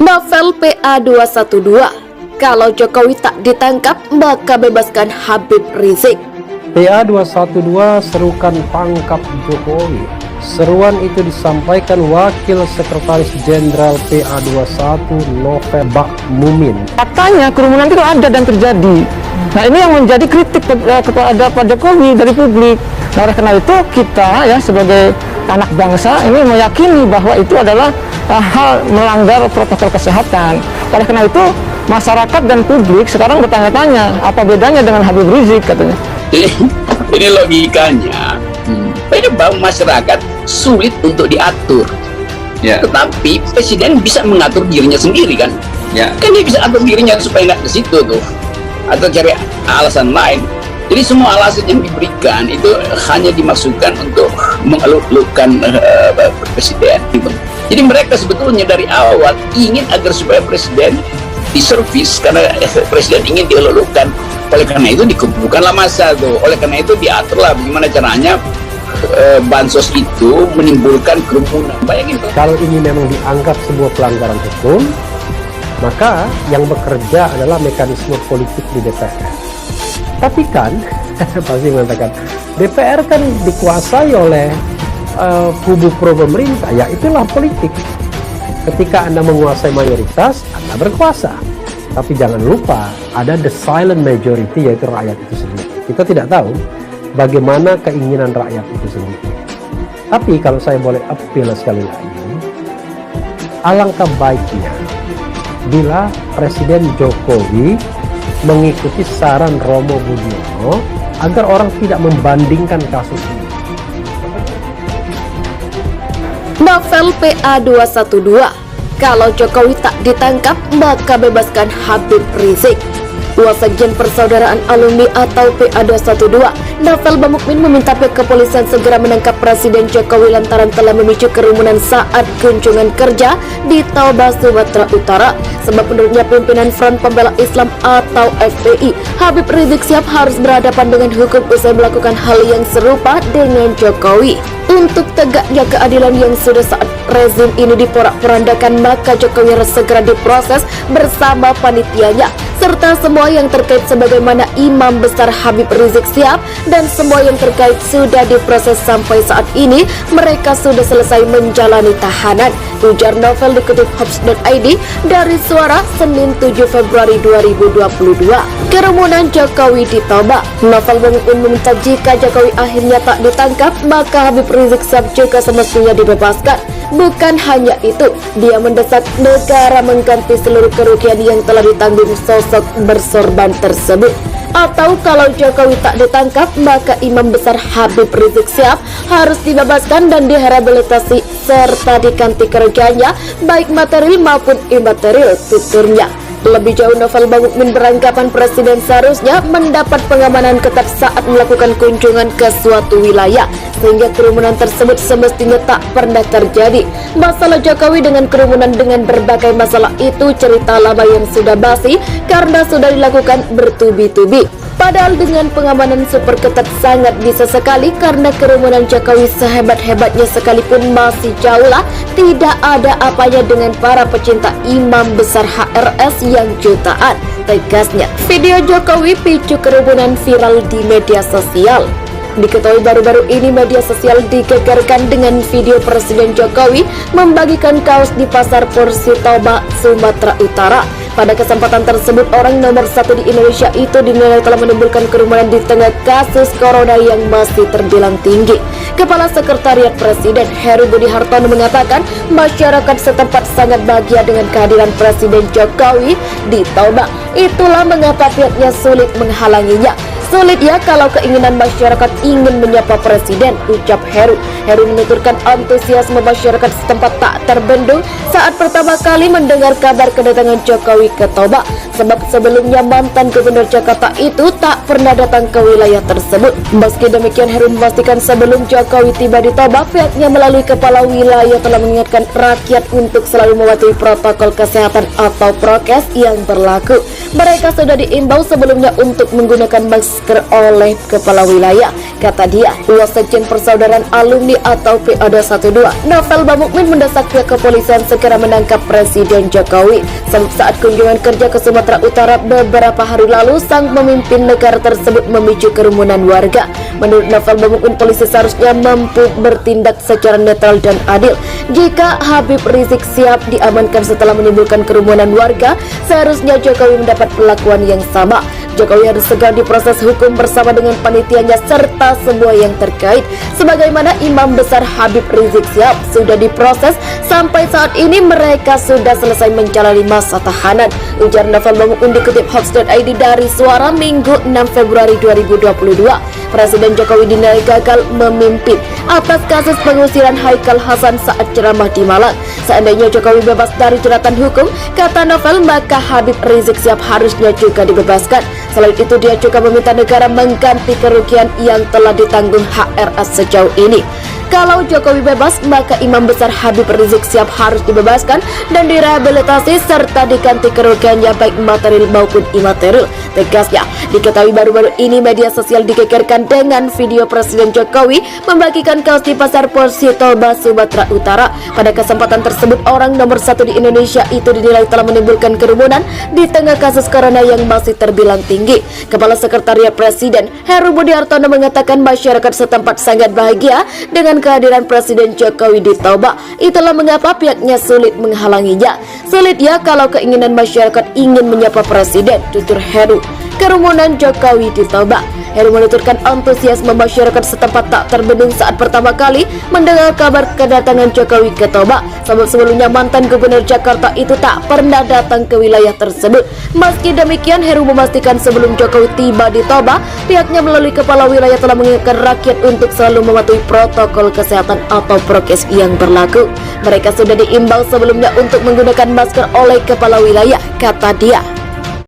Novel PA212, kalau Jokowi tak ditangkap maka bebaskan Habib Rizik. PA212 serukan tangkap Jokowi. Seruan itu disampaikan Wakil Sekretaris Jenderal PA21 Novel Bakmumin. Faktanya kerumunan itu ada dan terjadi. Nah, ini yang menjadi kritik kepada Pak Jokowi dari publik. Nah, oleh karena itu kita ya sebagai anak bangsa ini meyakini bahwa itu adalah hal melanggar protokol kesehatan. Oleh karena itu masyarakat dan publik sekarang bertanya-tanya apa bedanya dengan Habib Rizik katanya. Ini logikanya penyebab masyarakat sulit untuk diatur, tetapi presiden bisa mengatur dirinya sendiri kan, kan dia bisa atur dirinya supaya nggak ke situ tuh atau cari alasan lain. Jadi semua alasan yang diberikan itu hanya dimaksudkan untuk mengeluk-elukkan presiden. Jadi mereka sebetulnya dari awal ingin agar supaya presiden diservis karena presiden ingin dielulukan. Oleh karena itu dikumpulkanlah massa tuh. Oleh karena itu diaturlah bagaimana caranya bansos itu menimbulkan kerumunan. Bayangin tuh. Kalau ini memang dianggap sebuah pelanggaran hukum, maka yang bekerja adalah mekanisme politik di DPR. Tapi kan pasti mengatakan DPR kan dikuasai oleh kubu pro pemerintah, ya itulah politik. Ketika Anda menguasai mayoritas, Anda berkuasa. Tapi jangan lupa ada the silent majority, yaitu rakyat itu sendiri. Kita tidak tahu bagaimana keinginan rakyat itu sendiri. Tapi kalau saya boleh appeal sekali lagi, alangkah baiknya bila Presiden Jokowi mengikuti saran Romo Budiono agar orang tidak membandingkan kasus ini. Novel PA212, kalau Jokowi tak ditangkap maka bebaskan Habib Rizik. Wasekjen Persaudaraan Alumni atau PA212, Novel Bakmumin meminta pihak kepolisian segera menangkap Presiden Jokowi lantaran telah memicu kerumunan saat kunjungan kerja di Toba, Sumatera Utara. Sebab menurutnya pimpinan Front Pembela Islam atau FPI, Habib Rizik siap harus berhadapan dengan hukum usai melakukan hal yang serupa dengan Jokowi. Untuk tegaknya keadilan yang sudah saat rezim ini diporak-porandakan, maka Jokowi harus segera diproses bersama panitianya serta semua yang terkait sebagaimana Imam Besar Habib Rizik Sihab dan semua yang terkait sudah diproses sampai saat ini mereka sudah selesai menjalani tahanan, ujar Novel dikutip Hops.id dari Suara Senin 7 Februari 2022. Kerumunan Jokowi di Toba. Novel Bakmumin meminta jika Jokowi akhirnya tak ditangkap maka Habib Rizik Sihab juga semestinya dibebaskan. Bukan hanya itu, dia mendesak negara mengganti seluruh kerugian yang telah ditanggung sosok bersorban tersebut. Atau kalau Jokowi tak ditangkap, maka Imam Besar Habib Rizik Sihab harus dibebaskan dan direhabilitasi serta diganti kerugiannya baik material maupun imaterial, tuturnya. Lebih jauh, Novel Bakmumin beranggapan presiden seharusnya mendapat pengamanan ketat saat melakukan kunjungan ke suatu wilayah sehingga kerumunan tersebut semestinya tak pernah terjadi. Masalah Jokowi dengan kerumunan dengan berbagai masalah itu cerita lama yang sudah basi karena sudah dilakukan bertubi-tubi. Padahal dengan pengamanan super ketat sangat bisa sekali karena kerumunan Jokowi sehebat-hebatnya sekalipun masih jauh lah tidak ada apanya dengan para pecinta Imam Besar HRS yang jutaan, tegasnya. Video Jokowi picu kerumunan viral di media sosial. Diketahui baru-baru ini media sosial digegerkan dengan video Presiden Jokowi membagikan kaos di Pasar Porsi Toba, Sumatera Utara. Pada kesempatan tersebut, orang nomor 1 di Indonesia itu dinilai telah menimbulkan kerumunan di tengah kasus corona yang masih terbilang tinggi. Kepala Sekretariat Presiden Heru Budi Hartono mengatakan masyarakat setempat sangat bahagia dengan kehadiran Presiden Jokowi di Toba. Itulah mengapa pihaknya sulit menghalanginya. Sulit ya kalau keinginan masyarakat ingin menyapa presiden, ucap Heru. Heru menuturkan antusiasme masyarakat setempat tak terbendung saat pertama kali mendengar kabar kedatangan Jokowi ke Toba. Sebab sebelumnya mantan gubernur Jakarta itu tak pernah datang ke wilayah tersebut. Meski demikian, Heru memastikan sebelum Jokowi tiba di Toba, pihaknya melalui kepala wilayah telah mengingatkan rakyat untuk selalu mematuhi protokol kesehatan atau prokes yang berlaku. Mereka sudah diimbau sebelumnya untuk menggunakan masker masker oleh kepala wilayah. Kata dia, Wasekjen Persaudaraan Alumni atau PA212, Novel Bamukmin mendesak pihak kepolisian segera menangkap Presiden Jokowi. Saat kunjungan kerja ke Sumatera Utara beberapa hari lalu, sang pemimpin negara tersebut memicu kerumunan warga. Menurut Novel Bamukmin, polisi seharusnya mampu bertindak secara netral dan adil. Jika Habib Rizik Syihab diamankan setelah menimbulkan kerumunan warga, seharusnya Jokowi mendapat perlakuan yang sama. Jokowi harus segera diproses hukum bersama dengan panitianya serta semua yang terkait. Sebagaimana Imam Besar Habib Rizik Syihab sudah diproses, sampai saat ini mereka sudah selesai menjalani masa tahanan, ujar Novel Bamukmin dikutip Hoax.id dari Suara Minggu 6 Februari 2022. Presiden Jokowi dinilai gagal memimpin atas kasus pengusiran Haikal Hasan saat ceramah di Malang. Seandainya Jokowi bebas dari jeratan hukum, kata Novel, maka Habib Rizik Syihab harusnya juga dibebaskan. Selain itu, dia juga meminta negara mengganti kerugian yang telah ditanggung HRS sejauh ini. Kalau Jokowi bebas, maka Imam Besar Habib Rizik Syihab harus dibebaskan dan direhabilitasi serta diganti kerugiannya baik material maupun imaterial. Tegasnya, diketahui baru-baru ini media sosial digegerkan dengan video Presiden Jokowi membagikan kaos di Pasar Porsi Toba, Sumatera Utara. Pada kesempatan tersebut, orang nomor 1 di Indonesia itu dinilai telah menimbulkan kerumunan di tengah kasus corona yang masih terbilang tinggi. Kepala Sekretariat Presiden Heru Budi Hartono mengatakan masyarakat setempat sangat bahagia dengan kehadiran Presiden Jokowi di Toba. Itulah mengapa pihaknya sulit menghalanginya. Sulit ya kalau keinginan masyarakat ingin menyapa Presiden, tutur Heru. Kerumunan Jokowi di Toba. Heru menuturkan antusiasme masyarakat setempat tak terbendung saat pertama kali mendengar kabar kedatangan Jokowi ke Toba. Sebab sebelumnya mantan Gubernur Jakarta itu tak pernah datang ke wilayah tersebut. Meski demikian, Heru memastikan sebelum Jokowi tiba di Toba, pihaknya melalui kepala wilayah telah mengingatkan rakyat untuk selalu mematuhi protokol kesehatan atau prokes yang berlaku. Mereka sudah diimbau sebelumnya untuk menggunakan masker oleh kepala wilayah, kata dia.